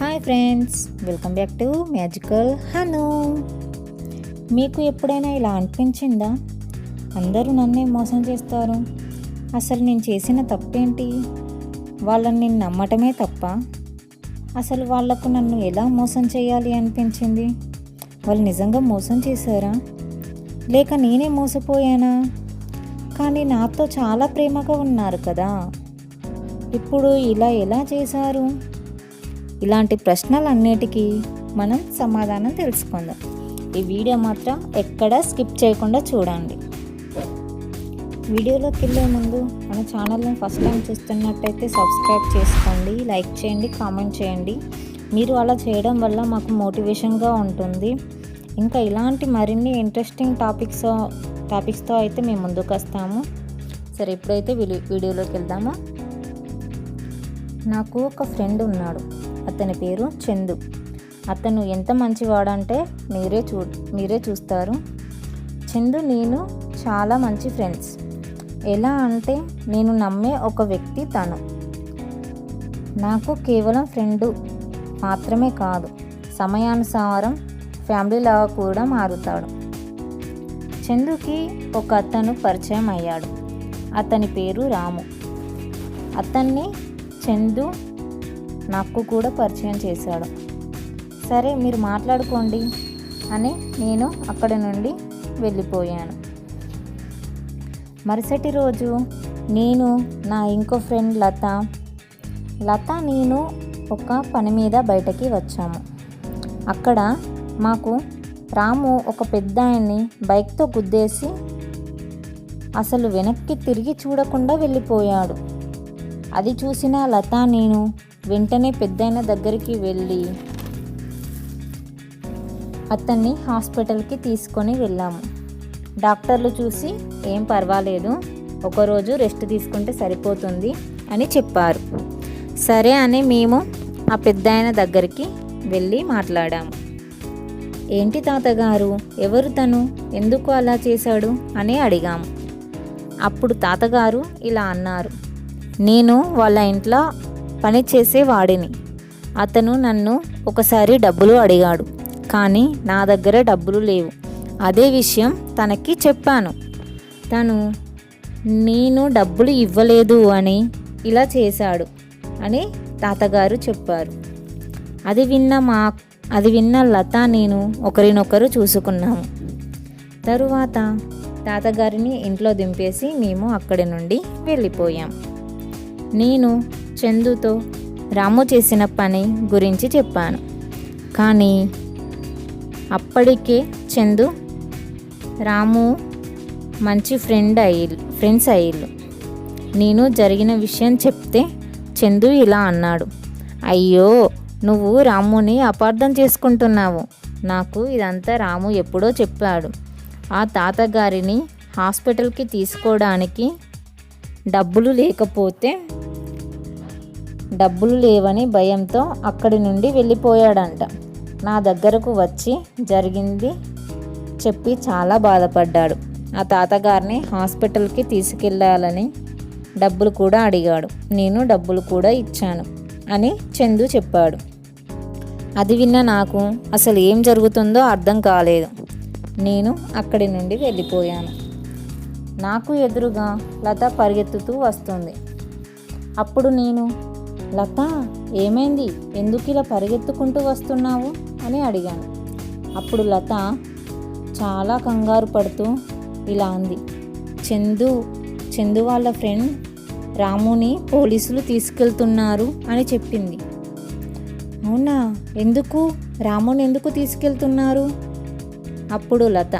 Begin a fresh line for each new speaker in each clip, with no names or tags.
Hi friends, welcome back to magical Hanu. మీకు ఎప్పుడైనా ఇలా అనిపించిందా? అందరూ నన్నే మోసం చేస్తారు, అసలు నేను చేసిన తప్పేంటి? వాళ్ళని నేను నమ్మటమే తప్ప, అసలు వాళ్లకు నన్ను ఎలా మోసం చేయాలి అనిపించింది. వాళ్ళు నిజంగా మోసం చేశారా, లేక నేనే మోసపోయానా? కానీ నాతో చాలా ప్రేమగా ఉన్నారు కదా, ఇప్పుడు ఇలా ఎలా చేశారు? ఇలాంటి ప్రశ్నలన్నిటికీ మనం సమాధానం తెలుసుకుందాం. ఈ వీడియో మాత్రం ఎక్కడా స్కిప్ చేయకుండా చూడండి. వీడియోలోకి వెళ్ళే ముందు మన ఛానల్ని ఫస్ట్ టైం చూస్తున్నట్టయితే సబ్స్క్రైబ్ చేసుకోండి, లైక్ చేయండి, కామెంట్ చేయండి. మీరు అలా చేయడం వల్ల మాకు మోటివేషన్గా ఉంటుంది. ఇంకా ఇలాంటి మరిన్ని ఇంట్రెస్టింగ్ టాపిక్స్తో అయితే మేము ముందుకు వస్తాము. సరే, ఇప్పుడైతే వీడియోలోకి వెళ్దామా. నాకు ఒక ఫ్రెండ్ ఉన్నాడు, అతని పేరు చందు. అతను ఎంత మంచివాడంటే మీరే చూస్తారు. చందు నేను చాలా మంచి ఫ్రెండ్స్. ఎలా అంటే నేను నమ్మే ఒక వ్యక్తి తను. నాకు కేవలం ఫ్రెండు మాత్రమే కాదు, సమయానుసారం ఫ్యామిలీలాగా కూడా మారుతాడు. చందుకి ఒక అతను పరిచయం అయ్యాడు. అతని పేరు రాము. అతన్ని చందు నాకు కూడా పరిచయం చేశాడు. సరే, మీరు మాట్లాడుకోండి అని నేను అక్కడి నుండి వెళ్ళిపోయాను. మరుసటి రోజు నేను, నా ఇంకో ఫ్రెండ్ లత నేను ఒక పని మీద బయటకి వచ్చాము. అక్కడ మాకు రాము ఒక పెద్ద ఆయన్ని బైక్తో గుద్దేసి అసలు వెనక్కి తిరిగి చూడకుండా వెళ్ళిపోయాడు. అది చూసిన లత నేను వెంటనే పెద్దాయన దగ్గరికి వెళ్ళి అతన్ని హాస్పిటల్కి తీసుకొని వెళ్ళాము. డాక్టర్లు చూసి ఏం పర్వాలేదు, ఒకరోజు రెస్ట్ తీసుకుంటే సరిపోతుంది అని చెప్పారు. సరే అని మేము ఆ పెద్దాయన దగ్గరికి వెళ్ళి మాట్లాడాము. ఏంటి తాతగారు, ఎవరు తను, ఎందుకు అలా చేశాడు అని అడిగాము. అప్పుడు తాతగారు ఇలా అన్నారు, నేను వాళ్ళ ఇంట్లో పని చేసేవాడిని. అతను నన్ను ఒకసారి డబ్బులు అడిగాడు, కానీ నా దగ్గర డబ్బులు లేవు. అదే విషయం తనకి చెప్పాను. తను నేను డబ్బులు ఇవ్వలేదు అని ఇలా చేశాడు అని తాతగారు చెప్పారు. అది విన్న లత నేను ఒకరినొకరు చూసుకున్నాము. తరువాత తాతగారిని ఇంట్లో దింపేసి మేము అక్కడి నుండి వెళ్ళిపోయాం. నేను చందుతో రాము చేసిన పని గురించి చెప్పాను, కానీ అప్పటికే చందు రాము మంచి ఫ్రెండ్స్ అయ్యిళ్ళు. నేను జరిగిన విషయం చెప్తే చందు ఇలా అన్నాడు, అయ్యో నువ్వు రాముని అపార్థం చేసుకుంటున్నావు. నాకు ఇదంతా రాము ఎప్పుడో చెప్పాడు. ఆ తాతగారిని హాస్పిటల్కి తీసుకోవడానికి డబ్బులు లేవని భయంతో అక్కడి నుండి వెళ్ళిపోయాడంట. నా దగ్గరకు వచ్చి జరిగింది చెప్పి చాలా బాధపడ్డాడు. ఆ తాతగారిని హాస్పిటల్కి తీసుకెళ్ళాలని డబ్బులు కూడా అడిగాడు. నేను డబ్బులు కూడా ఇచ్చాను అని చందు చెప్పాడు. అది విన్న నాకు అసలు ఏం జరుగుతుందో అర్థం కాలేదు. నేను అక్కడి నుండి వెళ్ళిపోయాను. నాకు ఎదురుగా లత పరిగెత్తుతూ వస్తుంది. అప్పుడు నేను, లత ఏమైంది, ఎందుకు ఇలా పరిగెత్తుకుంటూ వస్తున్నావు అని అడిగాను. అప్పుడు లత చాలా కంగారు పడుతూ ఇలా అంది, చందు వాళ్ళ ఫ్రెండ్ రాముని పోలీసులు తీసుకెళ్తున్నారు అని చెప్పింది. అవునా, ఎందుకు, రాముని ఎందుకు తీసుకెళ్తున్నారు? అప్పుడు లత,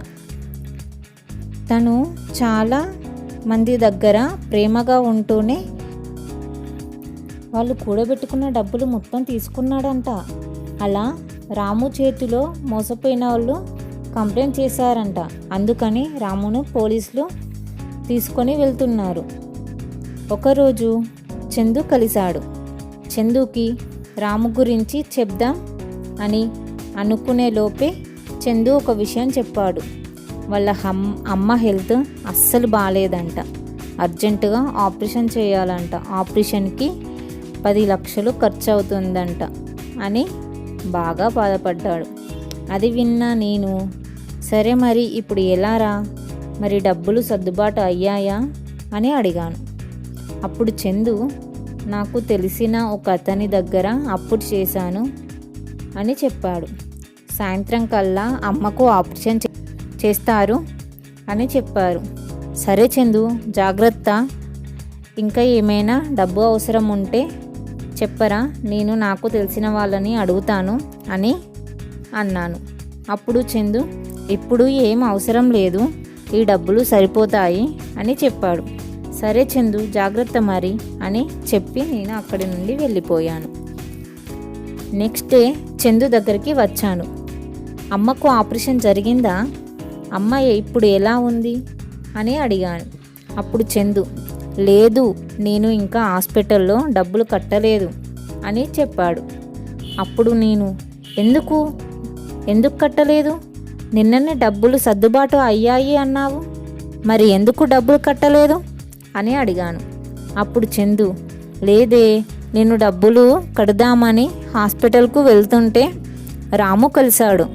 తను చాలా మంది దగ్గర ప్రేమగా ఉంటూనే వాళ్ళు కూడబెట్టుకున్న డబ్బులు మొత్తం తీసుకున్నాడంట. అలా రాము చేతిలో మోసపోయిన వాళ్ళు కంప్లైంట్ చేశారంట. అందుకని రామును పోలీసులు తీసుకొని వెళ్తున్నారు. ఒకరోజు చందు కలిశాడు. చందుకి రాము గురించి చెప్దాం అని అనుకునే లోపే చందు ఒక విషయం చెప్పాడు. వాళ్ళ అమ్మ హెల్త్ అస్సలు బాగాలేదంట, అర్జెంటుగా ఆపరేషన్ చేయాలంట. ఆపరేషన్కి 10 లక్షలు ఖర్చు అవుతుందంట. అని బాగా బాధపడ్డాడు. అది విన్న నేను, సరే మరి ఇప్పుడు ఎలారా, మరి డబ్బులు సర్దుబాటు అయ్యాయా అని అడిగాను. అప్పుడు చందు, నాకు తెలిసిన ఒక అతని దగ్గర అప్పు చేశాను అని చెప్పాడు. సాయంత్రం కల్లా అమ్మకు ఆపరేషన్ చేస్తారు అని చెప్పారు. సరే చందు, జాగ్రత్త, ఇంకా ఏమైనా డబ్బు అవసరం ఉంటే చెప్పరా, నేను నాకు తెలిసిన వాళ్ళని అడుగుతాను అని అన్నాను. అప్పుడు చందు, ఇప్పుడు ఏం అవసరం లేదు, ఈ డబ్బులు సరిపోతాయి అని చెప్పాడు. సరే చందు, జాగ్రత్త మరి అని చెప్పి నేను అక్కడి నుండి వెళ్ళిపోయాను. నెక్స్ట్ డే చందు దగ్గరికి వచ్చాను. అమ్మకు ఆపరేషన్ జరిగిందా, అమ్మ ఇప్పుడు ఎలా ఉంది అని అడిగాను. అప్పుడు చందు, లేదు, నేను ఇంకా హాస్పిటల్లో డబ్బులు కట్టలేదు అని చెప్పాడు. అప్పుడు నేను, ఎందుకు కట్టలేదు, నిన్ననే డబ్బులు సర్దుబాటు అయ్యాయి అన్నావు, మరి ఎందుకు డబ్బులు కట్టలేదు అని అడిగాను. అప్పుడు చందు, లేదే, నేను డబ్బులు కడదామని హాస్పిటల్కు వెళ్తుంటే రాము కలిశాడు.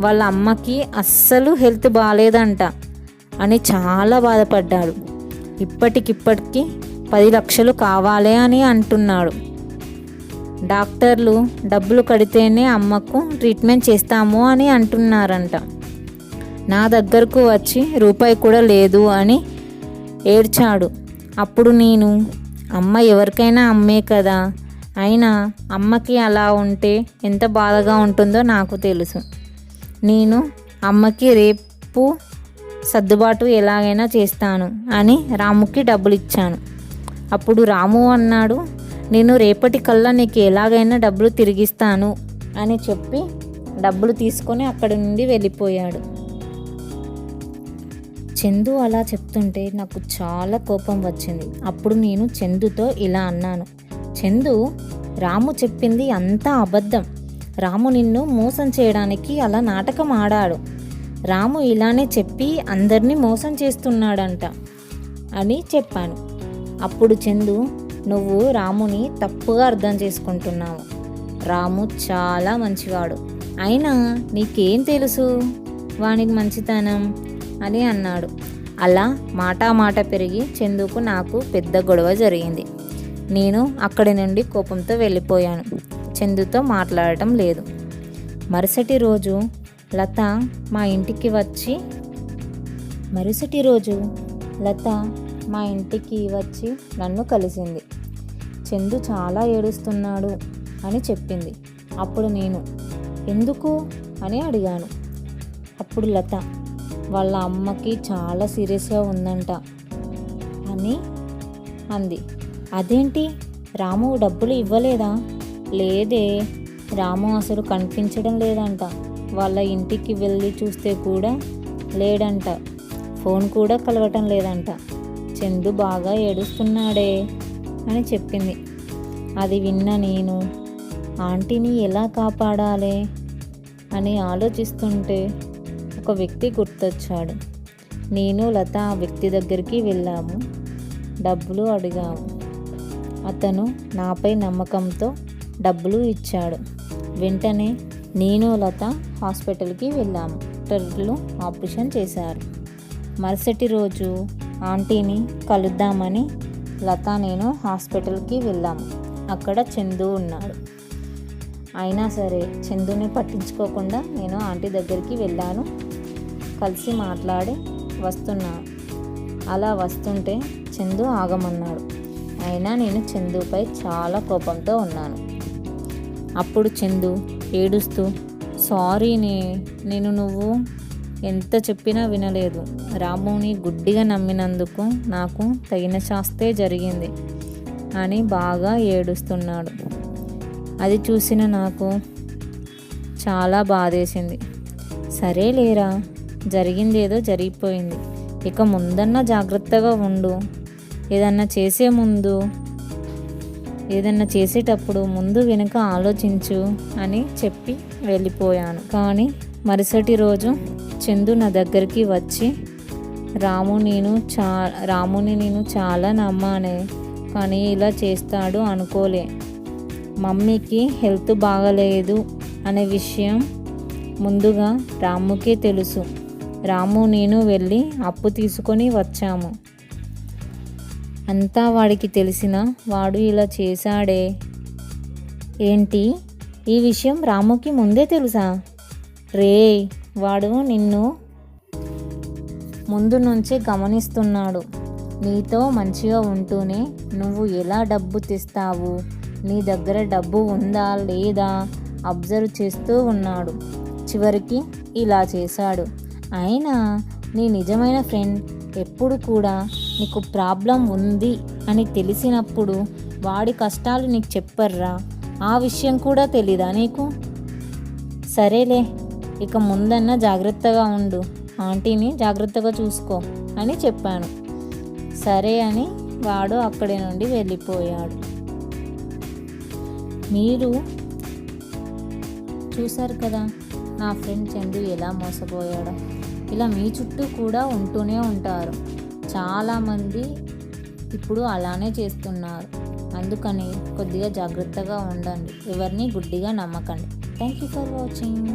వాళ్ళ అమ్మకి అస్సలు హెల్త్ బాగాలేదంట అని చాలా బాధపడ్డాడు. ఇప్పటికిప్పటికి 10 లక్షలు కావాలి అని అంటున్నాడు. డాక్టర్లు డబ్బులు కడితేనే అమ్మకు ట్రీట్మెంట్ చేస్తాము అని అంటున్నారంట. నా దగ్గరకు వచ్చి రూపాయి కూడా లేదు అని ఏడ్చాడు. అప్పుడు నేను, అమ్మ ఎవరికైనా అమ్మే కదా, అయినా అమ్మకి అలా ఉంటే ఎంత బాధగా ఉంటుందో నాకు తెలుసు. నేను అమ్మకి రేపు సర్దుబాటు ఎలాగైనా చేస్తాను అని రాముకి డబ్బులు ఇచ్చాను. అప్పుడు రాము అన్నాడు, నేను రేపటి కల్లా నీకు ఎలాగైనా డబ్బులు తిరిగిస్తాను అని చెప్పి డబ్బులు తీసుకొని అక్కడి నుండి వెళ్ళిపోయాడు. చందు అలా చెప్తుంటే నాకు చాలా కోపం వచ్చింది. అప్పుడు నేను చందుతో ఇలా అన్నాను, చందు, రాము చెప్పింది అంతా అబద్ధం. రాము నిన్ను మోసం చేయడానికి అలా నాటకం ఆడాడు. రాము ఇలానే చెప్పి అందరినీ మోసం చేస్తున్నాడంట అని చెప్పాను. అప్పుడు చందు, నువ్వు రాముని తప్పుగా అర్థం చేసుకుంటున్నావు. రాము చాలా మంచివాడు, అయినా నీకేం తెలుసు వానికి మంచితనం అని అన్నాడు. అలా మాట పెరిగి చందుకు నాకు పెద్ద గొడవ జరిగింది. నేను అక్కడి నుండి కోపంతో వెళ్ళిపోయాను. చందుతో మాట్లాడటం లేదు. మరుసటి రోజు లత మా ఇంటికి వచ్చి నన్ను కలిసింది. చందు చాలా ఏడుస్తున్నాడు అని చెప్పింది. అప్పుడు నేను, ఎందుకు అని అడిగాను. అప్పుడు లత, వాళ్ళ అమ్మకి చాలా సీరియస్గా ఉందంట అని అంది. అదేంటి, రాము డబ్బులు ఇవ్వలేదా? లేదే, రాము అసలు కనిపించడం లేదంట. వాళ్ళ ఇంటికి వెళ్ళి చూస్తే కూడా లేడంట, ఫోన్ కూడా కలవటం లేదంట. చందు బాగా ఏడుస్తున్నాడే అని చెప్పింది. అది విన్న నేను ఆంటీని ఎలా కాపాడాలి అని ఆలోచిస్తుంటే ఒక వ్యక్తి గుర్తొచ్చాడు. నేను లత ఆ వ్యక్తి దగ్గరికి వెళ్ళాము, డబ్బులు అడిగాము. అతను నాపై నమ్మకంతో డబ్బులు ఇచ్చాడు. వెంటనే నేను లత హాస్పిటల్కి వెళ్ళాము. డాక్టర్లు ఆపరేషన్ చేశారు. మరుసటి రోజు ఆంటీని కలుద్దామని లత నేను హాస్పిటల్కి వెళ్ళాము. అక్కడ చందు ఉన్నాడు. అయినా సరే చందుని పట్టించుకోకుండా నేను ఆంటీ దగ్గరికి వెళ్ళాను. కలిసి మాట్లాడి వస్తున్నాను. అలా వస్తుంటే చందు ఆగమన్నాడు. అయినా నేను చందుపై చాలా కోపంతో ఉన్నాను. అప్పుడు చందు ఏడుస్తూ, సారీ, నేను నువ్వు ఎంత చెప్పినా వినలేదు. రాముని గుడ్డిగా నమ్మినందుకు నాకు తగిన శాస్తే జరిగింది అని బాగా ఏడుస్తున్నాడు. అది చూసిన నాకు చాలా బాధేసింది. సరే లేరా, జరిగిందేదో జరిగిపోయింది, ఇక ముందన్నా జాగ్రత్తగా ఉండు, ఏదన్నా చేసేటప్పుడు ముందు వెనుక ఆలోచించు అని చెప్పి వెళ్ళిపోయాను. కానీ మరుసటి రోజు చందు నా దగ్గరికి వచ్చి, రాముని నేను చాలా నమ్మానే, కానీ ఇలా చేస్తాడు అనుకోలే, మమ్మీకి హెల్త్ బాగలేదు అనే విషయం ముందుగా రాముకే తెలుసు. రాము నేను వెళ్ళి అప్పు తీసుకొని వచ్చాము. అంతా వాడికి తెలిసిన వాడు ఇలా చేశాడే. ఏంటి, ఈ విషయం రాముకి ముందే తెలుసా? రే, వాడు నిన్ను ముందు నుంచే గమనిస్తున్నాడు. నీతో మంచిగా ఉంటూనే నువ్వు ఎలా డబ్బు తెస్తావు, నీ దగ్గర డబ్బు ఉందా లేదా అబ్జర్వ్ చేస్తూ ఉన్నాడు. చివరికి ఇలా చేశాడు. అయినా నీ నిజమైన ఫ్రెండ్ ఎప్పుడు కూడా నీకు ప్రాబ్లం ఉంది అని తెలిసినప్పుడు వాడి కష్టాలు నీకు చెప్పర్రా? ఆ విషయం కూడా తెలీదా నీకు? సరేలే, ఇక ముందన్నా జాగ్రత్తగా ఉండు, ఆంటీని జాగ్రత్తగా చూసుకో అని చెప్పాను. సరే అని వాడు అక్కడి నుండి వెళ్ళిపోయాడు. మీరు చూశారు కదా నా ఫ్రెండ్ చందు ఎలా మోసపోయాడో. ఇలా మీ చుట్టూ కూడా ఉంటూనే ఉంటారు. చాలామంది ఇప్పుడు అలానే చేస్తున్నారు. అందుకని కొద్దిగా జాగ్రత్తగా ఉండండి, ఎవరిని గుడ్డిగా నమ్మకండి. Thank you for watching.